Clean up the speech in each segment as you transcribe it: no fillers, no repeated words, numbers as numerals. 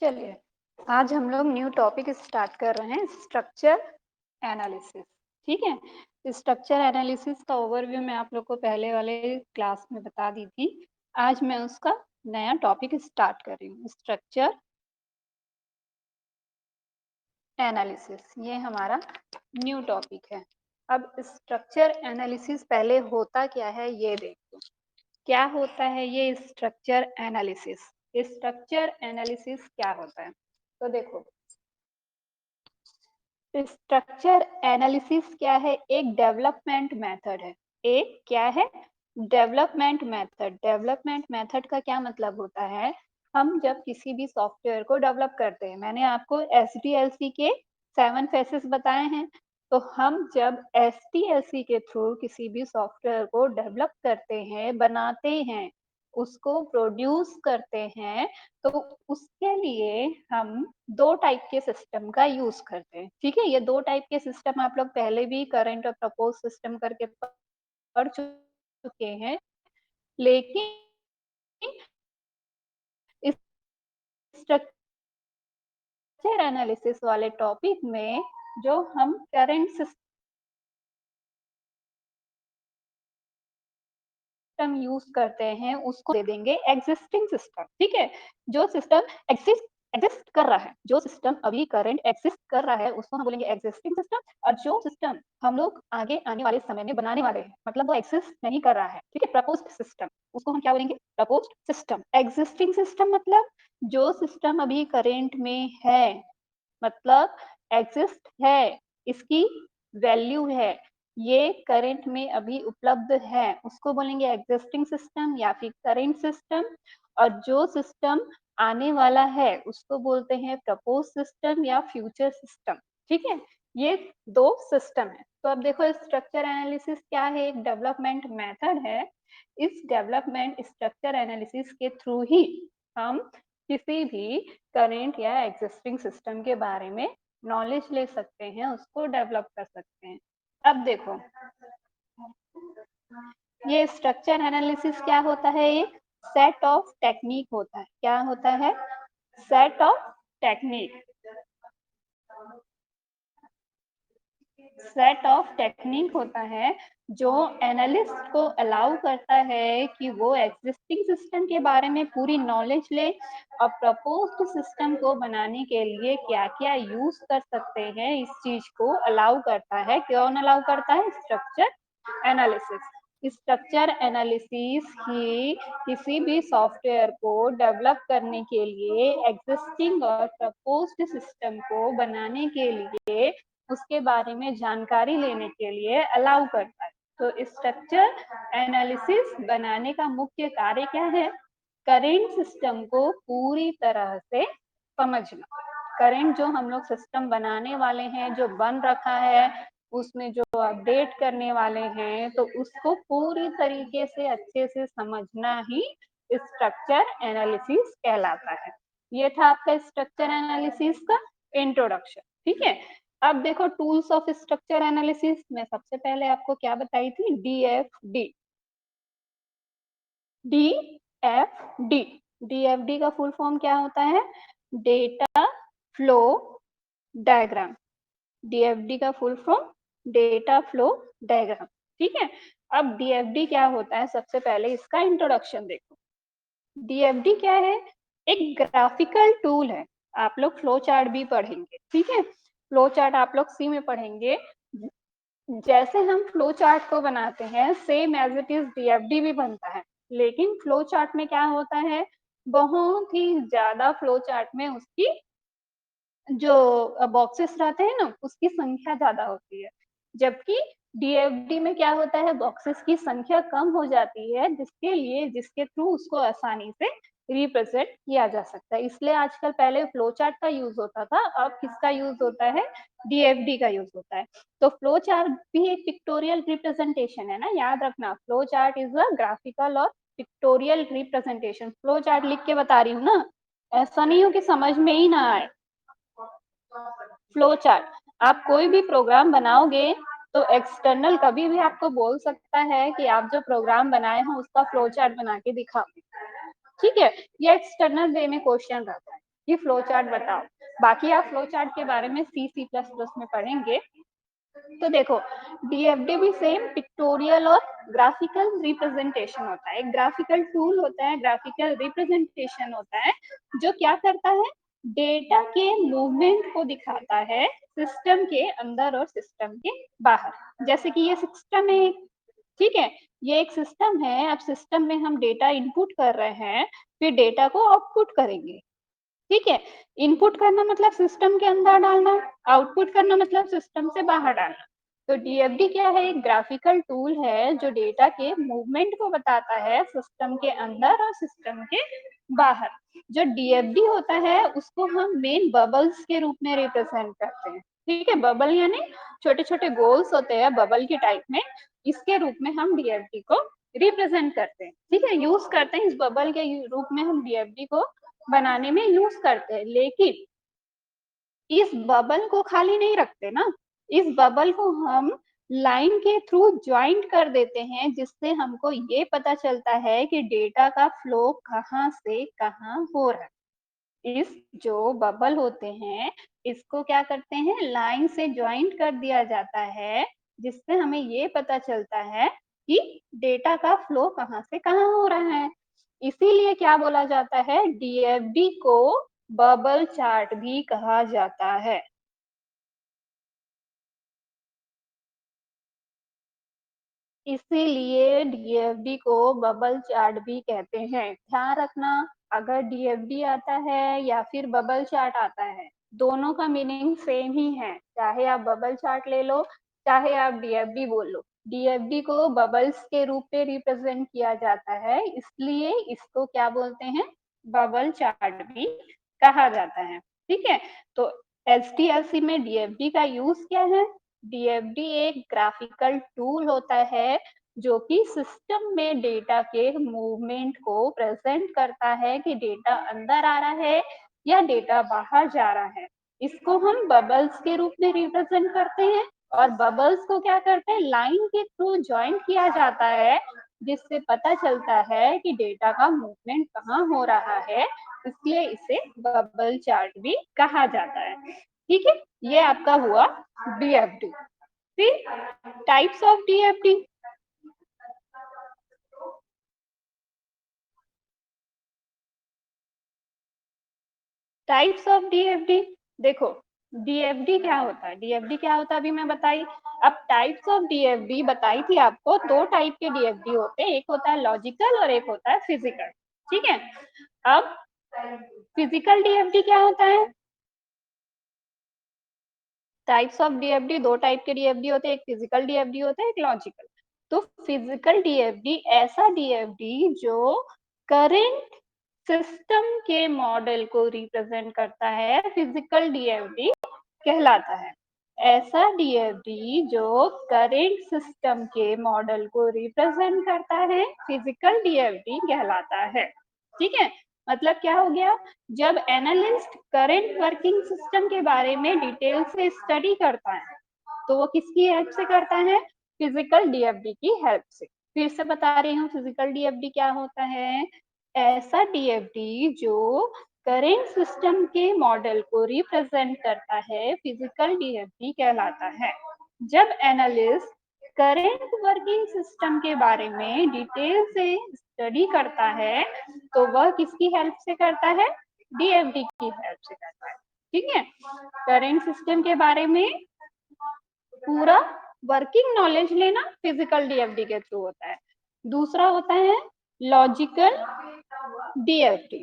चलिए, आज हम लोग न्यू टॉपिक स्टार्ट कर रहे हैं स्ट्रक्चर एनालिसिस। ठीक है, स्ट्रक्चर एनालिसिस का ओवरव्यू मैं आप लोग को पहले वाले क्लास में बता दी थी। आज मैं उसका नया टॉपिक स्टार्ट कर रही हूँ, स्ट्रक्चर एनालिसिस। ये हमारा न्यू टॉपिक है। अब स्ट्रक्चर एनालिसिस पहले होता क्या है ये देखो। क्या होता है ये स्ट्रक्चर एनालिसिस? स्ट्रक्चर एनालिसिस क्या होता है? तो देखो, स्ट्रक्चर एनालिसिस क्या है? एक डेवलपमेंट मेथड है। एक क्या है? Development method. डेवलपमेंट मेथड का क्या मतलब होता है? हम जब किसी भी सॉफ्टवेयर को डेवलप करते हैं, मैंने आपको एसडीएलसी के 7 फेसेस बताए हैं। तो हम जब एसडीएलसी के थ्रू किसी भी सॉफ्टवेयर को डेवलप करते हैं, बनाते हैं, उसको प्रोड्यूस करते हैं, तो उसके लिए हम 2 टाइप के सिस्टम का यूज करते हैं। ठीक है, ये 2 टाइप के सिस्टम आप लोग पहले भी करंट और प्रपोज सिस्टम करके पढ़ चुके हैं। लेकिन इस स्ट्रक्चर एनालिसिस वाले टॉपिक में जो हम करंट सिस्टम यूज करते हैं उसको दे देंगे एग्जिस्टिंग सिस्टम। ठीक है, जो सिस्टम एग्जिस्ट कर रहा है, जो सिस्टम अभी करंट एग्जिस्ट कर रहा है, उसको हम बोलेंगे एग्जिस्टिंग सिस्टम। और जो सिस्टम हम लोग आगे आने वाले समय में बनाने वाले हैं, मतलब वो एग्जिस्ट नहीं कर रहा है, ठीक है, प्रपोज्ड सिस्टम, उसको हम क्या बोलेंगे? Proposed system. एग्जिस्टिंग सिस्टम मतलब जो सिस्टम अभी करंट में है, मतलब एग्जिस्ट है, इसकी वैल्यू है, ये करंट में अभी उपलब्ध है, उसको बोलेंगे एग्जिस्टिंग सिस्टम या फिर करंट सिस्टम। और जो सिस्टम आने वाला है उसको बोलते हैं प्रपोज सिस्टम या फ्यूचर सिस्टम। ठीक है, ये 2 सिस्टम है। तो अब देखो, स्ट्रक्चर एनालिसिस क्या है? एक डेवलपमेंट मेथड है। इस डेवलपमेंट स्ट्रक्चर एनालिसिस के थ्रू ही हम किसी भी करंट या एग्जिस्टिंग सिस्टम के बारे में नॉलेज ले सकते हैं, उसको डेवलप कर सकते हैं। अब देखो, ये स्ट्रक्चर एनालिसिस क्या होता है? एक सेट ऑफ टेक्निक होता है। क्या होता है? Set of technique. Set of technique होता है जो एनालिस्ट को अलाउ करता है कि वो एग्जिस्टिंग सिस्टम के बारे में पूरी नॉलेज ले और प्रपोज्ड सिस्टम को बनाने के लिए क्या क्या यूज कर सकते हैं, इस चीज को अलाउ करता है। कौन अलाउ करता है? Structure analysis. स्ट्रक्चर एनालिसिस ही किसी भी सॉफ्टवेयर को डेवलप करने के लिए, एग्जिस्टिंग और प्रपोज्ड सिस्टम को बनाने के लिए, उसके बारे में जानकारी लेने के लिए अलाउ करता है। तो स्ट्रक्चर एनालिसिस बनाने का मुख्य कार्य क्या है? करेंट सिस्टम को पूरी तरह से समझना। करेंट जो हम लोग सिस्टम बनाने वाले हैं, जो बन रखा है, उसमें जो अपडेट करने वाले हैं, तो उसको पूरी तरीके से अच्छे से समझना ही स्ट्रक्चर एनालिसिस कहलाता है। ये था आपका स्ट्रक्चर एनालिसिस का इंट्रोडक्शन। ठीक है, अब देखो, टूल्स ऑफ स्ट्रक्चर एनालिसिस में सबसे पहले आपको क्या बताई थी? डीएफडी। डीएफडी, डीएफडी का फुल फॉर्म क्या होता है? Data flow diagram. डीएफडी का full form data flow diagram. ठीक है, अब डीएफडी क्या होता है? सबसे पहले इसका इंट्रोडक्शन देखो। डीएफडी क्या है? एक ग्राफिकल टूल है। आप लोग फ्लो चार्ट भी पढ़ेंगे, ठीक है, फ्लो चार्ट आप लोग सी में पढ़ेंगे। जैसे हम फ्लो चार्ट को बनाते हैं, same as it is DFD भी बनता है। लेकिन फ्लो चार्ट में क्या होता है? बहुत ही ज्यादा फ्लो चार्ट में उसकी जो बॉक्सेस रहते हैं ना, उसकी संख्या ज्यादा होती है। जबकि डीएफडी में क्या होता है? बॉक्सेस की संख्या कम हो जाती है, जिसके थ्रू उसको आसानी से रिप्रेजेंट किया जा सकता है। इसलिए आजकल, पहले फ्लो चार्ट का यूज होता था, अब किसका यूज होता है? डीएफडी का यूज होता है। तो फ्लो चार्ट भी एक पिक्टोरियल रिप्रेजेंटेशन है ना, याद रखना, flow chart is a graphical और पिक्टोरियल रिप्रेजेंटेशन। फ्लो चार्ट लिख के बता रही हूँ ना, ऐसा नहीं हो कि समझ में ही ना आए। फ्लो चार्ट, आप कोई भी प्रोग्राम बनाओगे तो एक्सटर्नल कभी भी आपको बोल सकता है कि आप जो प्रोग्राम बनाए हो उसका फ्लो चार्ट बना के दिखाओ। ठीक है, ये एक्सटर्नल वे में क्वेश्चन रहता है। कि फ्लो चार्ट बताओ। बाकी आप फ्लो चार्ट के बारे में C++ में पढ़ेंगे। तो देखो, डीएफडी भी सेम पिक्टोरियल और ग्राफिकल रिप्रेजेंटेशन होता है। एक ग्राफिकल टूल होता है, ग्राफिकल रिप्रेजेंटेशन होता है, जो क्या करता है, डेटा के मूवमेंट को दिखाता है सिस्टम के अंदर और सिस्टम के बाहर। जैसे कि ये सिस्टम है, ठीक है, ये एक सिस्टम है। अब सिस्टम में हम डेटा इनपुट कर रहे हैं, फिर डेटा को आउटपुट करेंगे, ठीक है। इनपुट करना मतलब सिस्टम के अंदर डालना, आउटपुट करना मतलब सिस्टम से बाहर डालना। तो डीएफडी क्या है, एक ग्राफिकल टूल है जो डेटा के मूवमेंट को बताता है सिस्टम के अंदर और सिस्टम के बाहर। जो डीएफडी होता है उसको हम मेन बबल्स के रूप में रिप्रेजेंट करते हैं, ठीक है। बबल यानी छोटे छोटे गोल्स होते हैं बबल के टाइप में, इसके रूप में हम डीएफडी को रिप्रेजेंट करते हैं, ठीक है, यूज करते हैं। इस बबल के रूप में हम डीएफडी को बनाने में यूज करते हैं। लेकिन इस बबल को खाली नहीं रखते ना, इस बबल को हम लाइन के थ्रू ज्वाइंट कर देते हैं, जिससे हमको ये पता चलता है कि डेटा का फ्लो कहाँ से कहाँ हो रहा है। इस जो बबल होते हैं इसको क्या करते हैं, लाइन से ज्वाइंट कर दिया जाता है, जिससे हमें ये पता चलता है कि डेटा का फ्लो कहाँ से कहाँ हो रहा है। इसीलिए क्या बोला जाता है, डीएफडी को बबल चार्ट भी कहा जाता है। इसीलिए डीएफडी को बबल चार्ट भी कहते हैं। ध्यान रखना, अगर डीएफडी आता है या फिर बबल चार्ट आता है, दोनों का मीनिंग सेम ही है। चाहे आप बबल चार्ट ले लो, चाहे आप डीएफडी बोल लो, डीएफडी को बबल्स के रूप में रिप्रेजेंट किया जाता है, इसलिए इसको क्या बोलते हैं, बबल चार्ट भी कहा जाता है, ठीक है। तो एचडीएलसी में डीएफडी का यूज क्या है, डीएफडी एक ग्राफिकल टूल होता है जो कि सिस्टम में डेटा के मूवमेंट को प्रेजेंट करता है कि डेटा अंदर आ रहा है या डेटा बाहर जा रहा है। इसको हम बबल्स के रूप में रिप्रेजेंट करते हैं, और बबल्स को क्या करते हैं, लाइन के थ्रू ज्वाइन किया जाता है, जिससे पता चलता है कि डेटा का मूवमेंट कहाँ हो रहा है, इसलिए इसे बबल चार्ट भी कहा जाता है, ठीक है। ये आपका हुआ डीएफडी। फिर types of DFD, types of DFD देखो, डीएफडी क्या होता है, डीएफडी क्या होता है अभी मैं बताई। अब टाइप्स ऑफ डीएफडी बताई थी आपको, दो टाइप के डीएफडी होते हैं, एक होता है लॉजिकल और एक होता है फिजिकल, ठीक है। अब फिजिकल डीएफडी क्या होता है, टाइप्स ऑफ डीएफडी दो टाइप के डीएफडी होते हैं, एक फिजिकल डीएफडी होता है, एक लॉजिकल। तो फिजिकल डीएफडी ऐसा डीएफडी जो करंट सिस्टम के मॉडल को रिप्रेजेंट करता है, फिजिकल डीएफडी कहलाता है। ऐसा डीएफडी जो करंट सिस्टम के मॉडल को रिप्रेजेंट करता है, फिजिकल डीएफडी कहलाता है, ठीक है। मतलब क्या हो गया, जब एनालिस्ट करंट वर्किंग सिस्टम के बारे में डिटेल से स्टडी करता है, तो वो किसकी हेल्प से करता है, फिजिकल डीएफडी की हेल्प से। फिर से बता रही हूँ, फिजिकल डीएफडी क्या होता है, ऐसा डीएफडी जो करेंट सिस्टम के मॉडल को रिप्रेजेंट करता है, फिजिकल डीएफडी कहलाता है। जब एनालिस्ट करेंट वर्किंग सिस्टम के बारे में डिटेल से स्टडी करता है, तो वह किसकी हेल्प से करता है, डीएफडी की हेल्प से करता है, ठीक है। करेंट सिस्टम के बारे में पूरा वर्किंग नॉलेज लेना फिजिकल डीएफडी के थ्रू होता है। दूसरा होता है लॉजिकल डीएफडी।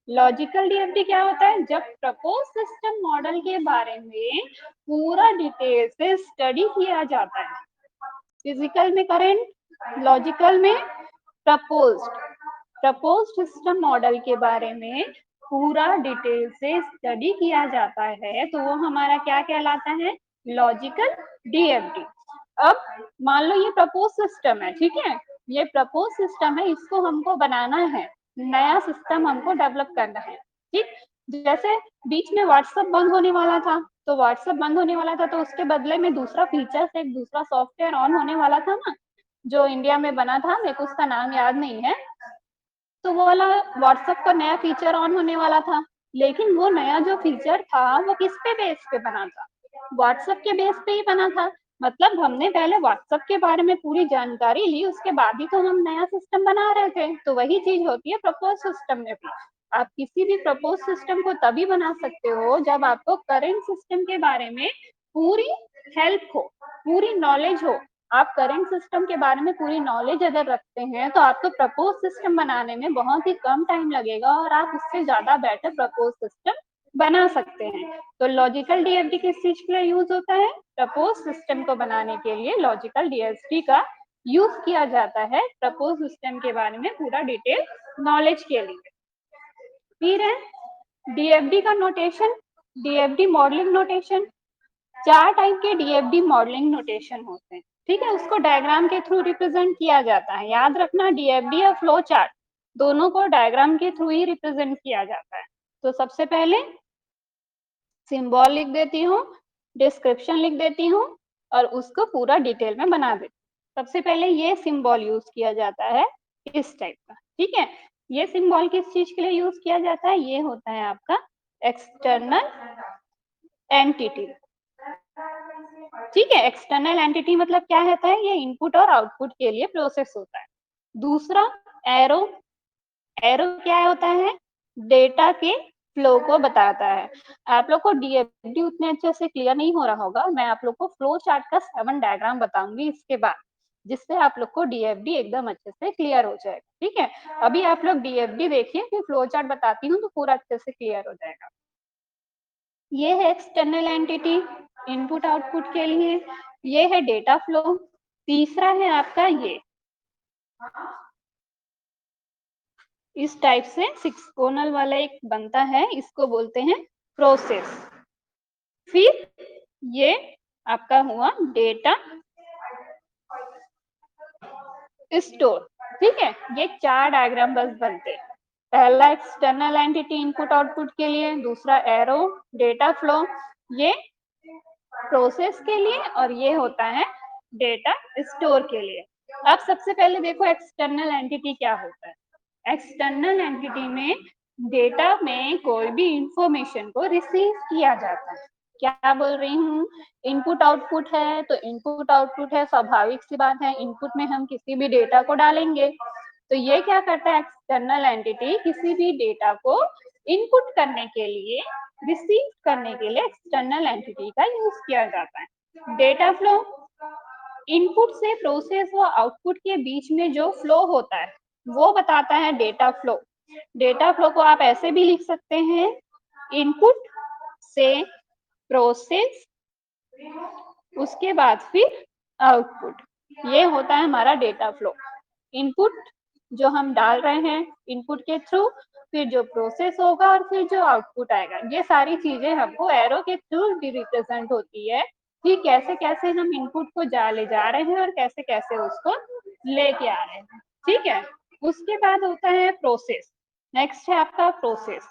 लॉजिकल डीएफडी क्या होता है, जब प्रपोज सिस्टम मॉडल के बारे में पूरा डिटेल से स्टडी किया जाता है। फिजिकल में करंट, लॉजिकल में प्रपोज्ड। प्रपोज्ड सिस्टम मॉडल के बारे में पूरा डिटेल से स्टडी किया जाता है, तो वो हमारा क्या कहलाता है, लॉजिकल डीएफडी। अब मान लो ये प्रपोज सिस्टम है, ठीक है, ये प्रपोज सिस्टम है, इसको हमको बनाना है, नया सिस्टम हमको डेवलप करना है, ठीक। जैसे बीच में व्हाट्सएप बंद होने वाला था, तो व्हाट्सएप बंद होने वाला था, तो उसके बदले में दूसरा फीचर, एक दूसरा सॉफ्टवेयर ऑन होने वाला था ना, जो इंडिया में बना था, मेरे को उसका नाम याद नहीं है। तो वो वाला व्हाट्सएप का नया फीचर ऑन होने वाला था, लेकिन वो नया जो फीचर था वो किस पे बेस पे बना था? व्हाट्सएप के बेस पे ही बना था। मतलब हमने पहले व्हाट्सएप के बारे में पूरी जानकारी ली, उसके बाद ही तो हम नया सिस्टम बना रहे थे। तो वही चीज होती है प्रपोज सिस्टम में भी। आप किसी भी प्रपोज सिस्टम को तभी बना सकते हो जब आपको करंट सिस्टम के बारे में पूरी हेल्प हो, पूरी नॉलेज हो। आप करंट सिस्टम के बारे में पूरी नॉलेज अगर रखते हैं तो आपको प्रपोज सिस्टम बनाने में बहुत ही कम टाइम लगेगा और आप उससे ज्यादा बेटर प्रपोज सिस्टम बना सकते हैं। तो लॉजिकल डीएफडी किस चीज के लिए यूज होता है? प्रपोज सिस्टम को बनाने के लिए लॉजिकल डीएफडी का यूज किया जाता है, प्रपोज सिस्टम के बारे में पूरा डिटेल नॉलेज के लिए। फिर है डीएफडी का notation, DFD modelling notation. 4 type के डीएफडी मॉडलिंग नोटेशन होते हैं, ठीक है। उसको डायग्राम के थ्रू रिप्रेजेंट किया जाता है। याद रखना, डीएफडी और फ्लो चार्ट दोनों को डायग्राम के थ्रू ही रिप्रेजेंट किया जाता है। तो सबसे पहले सिंबल लिख देती हूँ, डिस्क्रिप्शन लिख देती हूँ और उसको पूरा डिटेल में बना देती हूँ। सबसे पहले ये सिंबल यूज किया जाता है इस टाइप का, ठीक है। ये सिंबल किस चीज के लिए यूज किया जाता है? ये होता है आपका एक्सटर्नल एंटिटी, ठीक है। एक्सटर्नल एंटिटी मतलब क्या होता है? ये इनपुट और आउटपुट के लिए प्रोसेस होता है। दूसरा एरो, एरो क्या होता है? डेटा के फ्लो को बताता है। आप लोग को डीएफडी उतने अच्छे से क्लियर नहीं हो रहा होगा, मैं आप लोग को फ्लो चार्ट का 7 डायग्राम बताऊंगी इसके बाद, जिससे आप लोग को डीएफडी एकदम अच्छे से क्लियर हो जाएगा, ठीक है। अभी आप लोग डीएफडी देखिए, फिर फ्लो चार्ट बताती हूँ तो पूरा अच्छे से क्लियर हो जाएगा। ये है एक्सटर्नल एंटिटी इनपुट आउटपुट के लिए, ये है डेटा फ्लो। तीसरा है आपका ये इस टाइप से 6 कोनल वाला एक बनता है, इसको बोलते हैं प्रोसेस। फिर ये आपका हुआ डेटा स्टोर, ठीक है। ये 4 डायग्राम बस बनते हैं। पहला एक्सटर्नल एंटिटी इनपुट आउटपुट के लिए, दूसरा एरो डेटा फ्लो, ये प्रोसेस के लिए, और ये होता है डेटा स्टोर के लिए। अब सबसे पहले देखो एक्सटर्नल एंटिटी क्या होता है। एक्सटर्नल एंटिटी में डेटा में कोई भी इंफॉर्मेशन को रिसीव किया जाता है। क्या बोल रही हूँ? इनपुट आउटपुट है तो इनपुट आउटपुट है, स्वाभाविक सी बात है। इनपुट में हम किसी भी डेटा को डालेंगे, तो ये क्या करता है? एक्सटर्नल एंटिटी किसी भी डेटा को इनपुट करने के लिए, रिसीव करने के लिए एक्सटर्नल एंटिटी का यूज किया जाता है। डेटा फ्लो, इनपुट से प्रोसेस व आउटपुट के बीच में जो फ्लो होता है वो बताता है डेटा फ्लो। डेटा फ्लो को आप ऐसे भी लिख सकते हैं, इनपुट से प्रोसेस, उसके बाद फिर आउटपुट, ये होता है हमारा डेटा फ्लो। इनपुट जो हम डाल रहे हैं इनपुट के थ्रू, फिर जो प्रोसेस होगा और फिर जो आउटपुट आएगा, ये सारी चीजें हमको एरो के थ्रू भी रिप्रेजेंट होती है कि कैसे कैसे हम इनपुट को ले जा रहे हैं और कैसे कैसे उसको लेके आ रहे हैं, ठीक है। उसके बाद होता है प्रोसेस। नेक्स्ट है आपका प्रोसेस।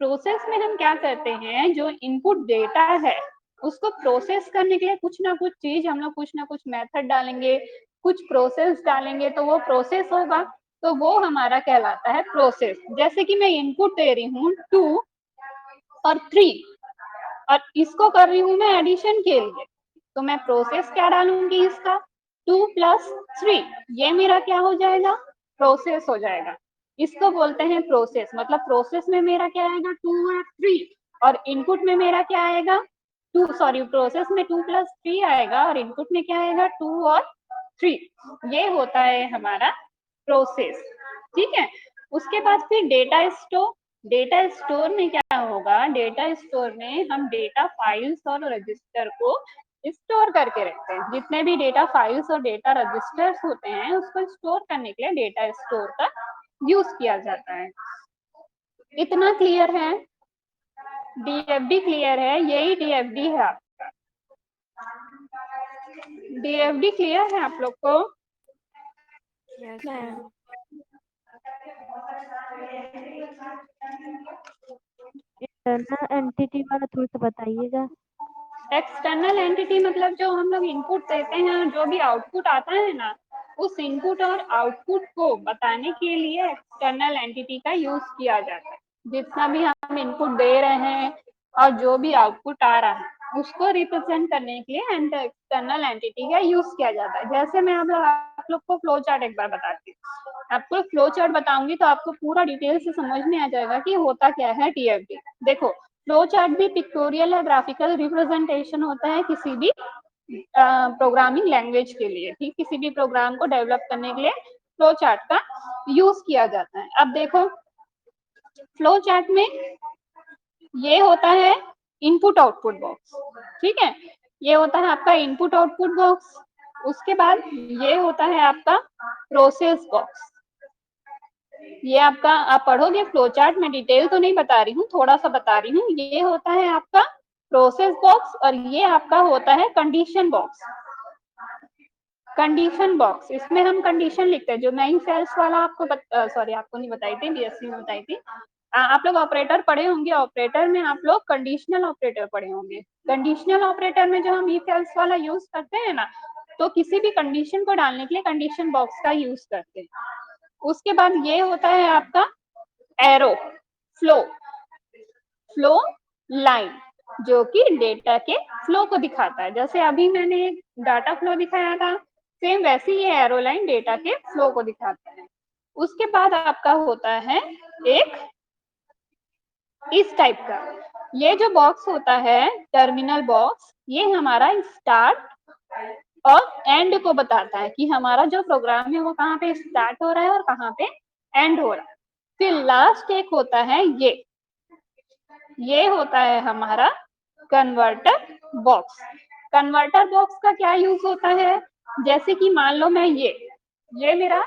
प्रोसेस में हम क्या करते हैं, जो इनपुट डेटा है उसको प्रोसेस करने के लिए कुछ ना कुछ चीज हम लोग, कुछ ना कुछ मेथड डालेंगे, कुछ प्रोसेस डालेंगे, तो वो प्रोसेस होगा। तो वो हमारा कहलाता है प्रोसेस। जैसे कि मैं इनपुट दे रही हूँ 2 और 3 और इसको कर रही हूँ मैं एडिशन के लिए, तो मैं प्रोसेस क्या डालूंगी इसका? 2 + 3, ये मेरा क्या हो जाएगा? प्रोसेस हो जाएगा। इसको बोलते हैं प्रोसेस। मतलब प्रोसेस में मेरा क्या आएगा? 2 और 3, और इनपुट में मेरा क्या आएगा? प्रोसेस में 2 + 3 आएगा और इनपुट में क्या आएगा? 2 और 3। ये होता है हमारा प्रोसेस, ठीक है। उसके बाद फिर डेटा स्टोर। डेटा स्टोर में क्या होगा? डेटा स्टोर में हम डेटा फाइल्स और रजिस्टर को स्टोर करके रखते हैं। जितने भी डेटा फाइल्स और डेटा रजिस्टर्स होते हैं उसको स्टोर करने के लिए डेटा स्टोर का यूज किया जाता है। इतना क्लियर है? डीएफडी क्लियर है? यही डीएफडी है आपका। डीएफडी क्लियर है आप लोग को? Yes ma'am. एक्सटर्नल एंटिटी वाला थोड़ा सा बताइएगा। एक्सटर्नल एंटिटी मतलब जो हम लोग इनपुट देते हैं, जो भी आउटपुट आता है ना, उस इनपुट और आउटपुट को बताने के लिए एक्सटर्नल एंटिटी का यूज किया जाता है। जितना भी हम इनपुट दे रहे हैं और जो भी आउटपुट आ रहा है उसको रिप्रेजेंट करने के लिए एक्सटर्नल एंटिटी का यूज किया जाता है। जैसे मैं आप लोग को फ्लो चार्ट एक बार बताती हूँ, आपको फ्लो चार्ट बताऊंगी तो आपको पूरा डिटेल से समझ में आ जाएगा कि होता क्या है टीएफडी। देखो, फ्लो चार्ट भी पिक्टोरियल या ग्राफिकल रिप्रेजेंटेशन होता है किसी भी प्रोग्रामिंग लैंग्वेज के लिए, ठीक, किसी भी प्रोग्राम को डेवलप करने के लिए फ्लो चार्ट का यूज किया जाता है। अब देखो, फ्लो चार्ट में ये होता है इनपुट आउटपुट बॉक्स, ठीक है, ये होता है आपका इनपुट आउटपुट बॉक्स। उसके बाद ये होता है आपका प्रोसेस बॉक्स। ये आपका, आप पढ़ोगे फ्लो चार्ट में, डिटेल तो नहीं बता रही हूँ, थोड़ा सा बता रही हूँ। ये होता है आपका प्रोसेस बॉक्स और ये आपका होता है कंडीशन बॉक्स। कंडीशन बॉक्स, इसमें हम कंडीशन लिखते हैं। जो नई सेल्स वाला आपको सॉरी आपको नहीं बताई थी, बीएससी में बताई थी। आप लोग ऑपरेटर पढ़े होंगे, ऑपरेटर में आप लोग कंडीशनल ऑपरेटर पढ़े होंगे। कंडीशनल ऑपरेटर में जो हम इफ एल्स वाला यूज करते हैं ना, तो किसी भी कंडीशन को डालने के लिए कंडीशन बॉक्स का यूज करते हैं। उसके बाद ये होता है आपका एरो फ्लो, फ्लो लाइन, जो कि डेटा के फ्लो को दिखाता है। जैसे अभी मैंने एक डाटा फ्लो दिखाया था, सेम वैसे ही ये एरो लाइन डेटा के फ्लो को दिखाता है। उसके बाद आपका होता है एक इस टाइप का, ये जो बॉक्स होता है टर्मिनल बॉक्स, ये हमारा स्टार्ट और एंड को बताता है कि हमारा जो प्रोग्राम है वो कहाँ पे स्टार्ट हो रहा है और कहाँ पे एंड हो रहा है। फिर लास्ट एक होता है ये होता है हमारा कन्वर्टर बॉक्स। कन्वर्टर बॉक्स का क्या यूज होता है, जैसे कि मान लो मैं ये मेरा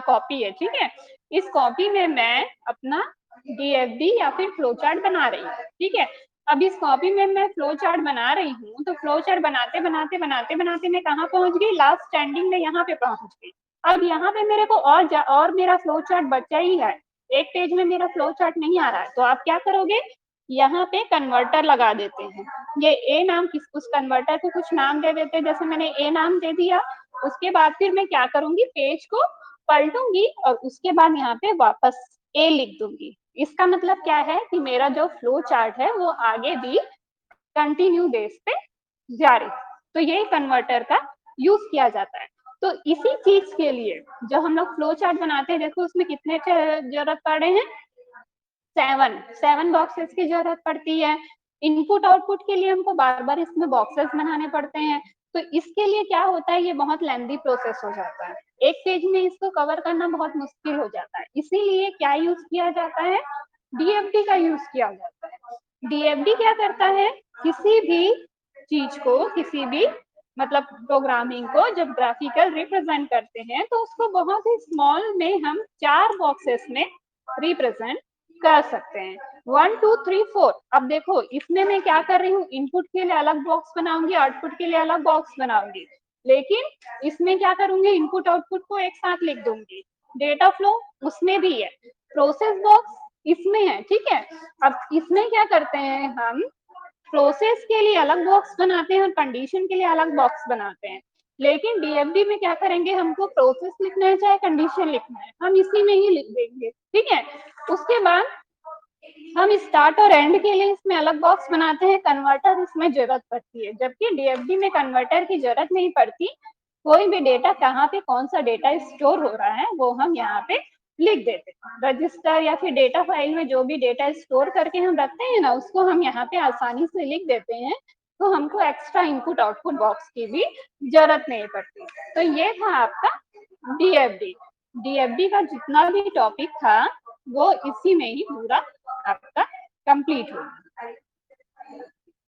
कॉपी है, ठीक है, इस कॉपी में मैं अपना डीएफडी या फिर फ्लो चार्ट बना रही हूँ, ठीक है। अब इस कॉपी में मैं फ्लो चार्ट बना रही हूँ, तो फ्लो चार्ट बनाते बनाते बनाते बनाते मैं कहाँ पहुंच गई, लास्ट स्टैंडिंग में यहाँ पे पहुंच गई। अब यहाँ पे मेरे को और मेरा फ्लो चार्ट बचा ही है, एक पेज में मेरा फ्लो चार्ट नहीं आ रहा है। तो आप क्या करोगे, यहाँ पे कन्वर्टर लगा देते हैं। ये ए नाम उस कन्वर्टर को कुछ नाम दे देते हैं, जैसे मैंने ए नाम दे दिया। उसके बाद फिर मैं क्या करूंगी, पेज को पलटूंगी और उसके बाद यहाँ पे वापस ए लिख दूंगी। इसका मतलब क्या है कि मेरा जो फ्लो चार्ट है वो आगे भी कंटिन्यू बेस पे जारी। तो ये कन्वर्टर का यूज किया जाता है। तो इसी चीज के लिए जो हम लोग फ्लो चार्ट बनाते हैं, देखो उसमें कितने जरूरत पड़ रहे हैं, 7 बॉक्सेस की जरूरत पड़ती है। इनपुट आउटपुट के लिए हमको बार बार इसमें बॉक्सेस बनाने पड़ते हैं। तो इसके लिए क्या होता है, ये बहुत लेंदी प्रोसेस हो जाता है, एक पेज में इसको कवर करना बहुत मुश्किल हो जाता है। इसीलिए क्या यूज किया जाता है, डीएफडी का यूज किया जाता है। डीएफडी क्या करता है, किसी भी चीज को, किसी भी मतलब प्रोग्रामिंग को जब ग्राफिकल रिप्रेजेंट करते हैं तो उसको बहुत ही स्मॉल में हम 4 बॉक्सेस में रिप्रेजेंट कर सकते हैं। 1 2 3 4। अब देखो इसमें मैं क्या कर रही हूँ, इनपुट के लिए अलग बॉक्स बनाऊंगी, आउटपुट के लिए अलग बॉक्स बनाऊंगी, लेकिन इसमें क्या करूंगी, इनपुट आउटपुट को एक साथ लिख दूंगी। डेटा फ्लो उसमें भी है, प्रोसेस बॉक्स इसमें है, ठीक है। अब इसमें क्या करते हैं, हम प्रोसेस के लिए अलग बॉक्स बनाते हैं और कंडीशन के लिए अलग बॉक्स बनाते हैं। लेकिन डीएफडी में क्या करेंगे, हमको प्रोसेस लिखना है चाहे कंडीशन लिखना है, हम इसी में ही लिख देंगे, ठीक है। उसके बाद हम स्टार्ट और एंड के लिए इसमें अलग बॉक्स बनाते हैं, कन्वर्टर इसमें जरूरत पड़ती है, जबकि डीएफडी में कन्वर्टर की जरूरत नहीं पड़ती। कोई भी डेटा कहाँ पे कौन सा डेटा स्टोर हो रहा है वो हम यहाँ पे लिख देते हैं। रजिस्टर या फिर डेटा फाइल में जो भी डेटा स्टोर करके हम रखते हैं ना, उसको हम यहाँ पे आसानी से लिख देते हैं। तो हमको एक्स्ट्रा इनपुट आउटपुट बॉक्स की भी जरूरत नहीं पड़ती। तो ये था आपका डीएफडी। डीएफडी का जितना भी टॉपिक था वो इसी में ही पूरा आपका कंप्लीट होगा।